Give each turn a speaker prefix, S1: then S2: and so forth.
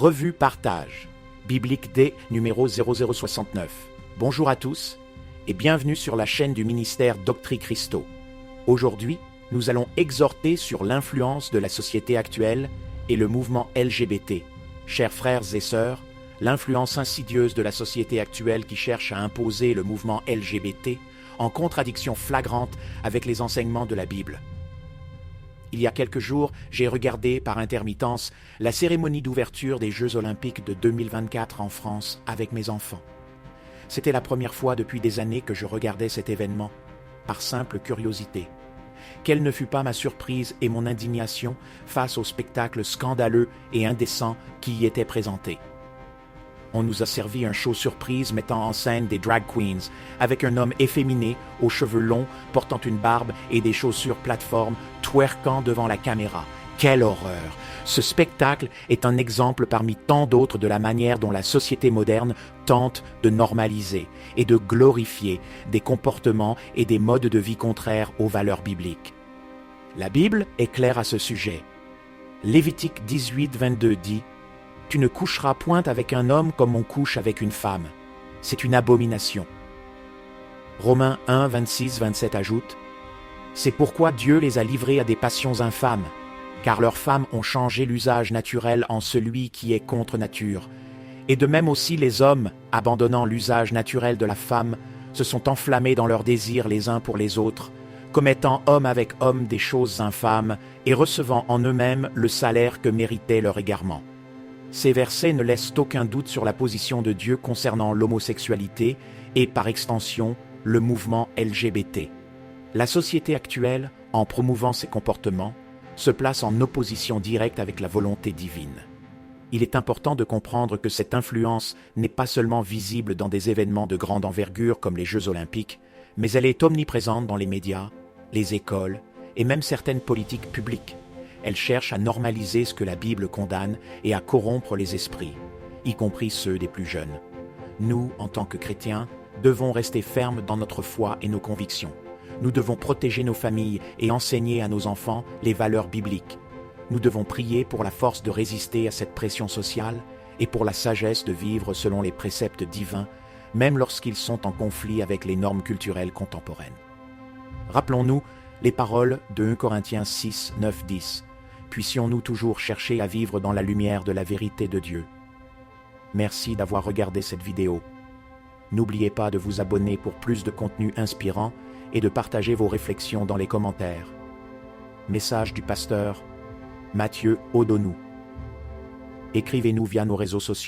S1: Revue Partage, Biblique D numéro 0069. Bonjour à tous et bienvenue sur la chaîne du ministère Doctri Christo. Aujourd'hui, nous allons exhorter sur l'influence de la société actuelle et le mouvement LGBT. Chers frères et sœurs, l'influence insidieuse de la société actuelle qui cherche à imposer le mouvement LGBT en contradiction flagrante avec les enseignements de la Bible. Il y a quelques jours, j'ai regardé par intermittence la cérémonie d'ouverture des Jeux Olympiques de 2024 en France avec mes enfants. C'était la première fois depuis des années que je regardais cet événement, par simple curiosité. Quelle ne fut pas ma surprise et mon indignation face au spectacle scandaleux et indécent qui y était présenté. On nous a servi un show surprise mettant en scène des drag queens, avec un homme efféminé, aux cheveux longs, portant une barbe et des chaussures plateforme, twerkant devant la caméra. Quelle horreur! Ce spectacle est un exemple parmi tant d'autres de la manière dont la société moderne tente de normaliser et de glorifier des comportements et des modes de vie contraires aux valeurs bibliques. La Bible est claire à ce sujet. Lévitique 18, 22 dit « Tu ne coucheras point avec un homme comme on couche avec une femme. C'est une abomination. » Romains 1, 26, 27 ajoute « C'est pourquoi Dieu les a livrés à des passions infâmes, car leurs femmes ont changé l'usage naturel en celui qui est contre nature. Et de même aussi les hommes, abandonnant l'usage naturel de la femme, se sont enflammés dans leurs désirs les uns pour les autres, commettant homme avec homme des choses infâmes et recevant en eux-mêmes le salaire que méritait leur égarement. » Ces versets ne laissent aucun doute sur la position de Dieu concernant l'homosexualité et, par extension, le mouvement LGBT. La société actuelle, en promouvant ces comportements, se place en opposition directe avec la volonté divine. Il est important de comprendre que cette influence n'est pas seulement visible dans des événements de grande envergure comme les Jeux Olympiques, mais elle est omniprésente dans les médias, les écoles et même certaines politiques publiques. Elle cherche à normaliser ce que la Bible condamne et à corrompre les esprits, y compris ceux des plus jeunes. Nous, en tant que chrétiens, devons rester fermes dans notre foi et nos convictions. Nous devons protéger nos familles et enseigner à nos enfants les valeurs bibliques. Nous devons prier pour la force de résister à cette pression sociale et pour la sagesse de vivre selon les préceptes divins, même lorsqu'ils sont en conflit avec les normes culturelles contemporaines. Rappelons-nous les paroles de 1 Corinthiens 6, 9, 10. Puissions-nous toujours chercher à vivre dans la lumière de la vérité de Dieu. Merci d'avoir regardé cette vidéo. N'oubliez pas de vous abonner pour plus de contenu inspirant et de partager vos réflexions dans les commentaires. Message du pasteur Mathieu Odonou. Écrivez-nous via nos réseaux sociaux.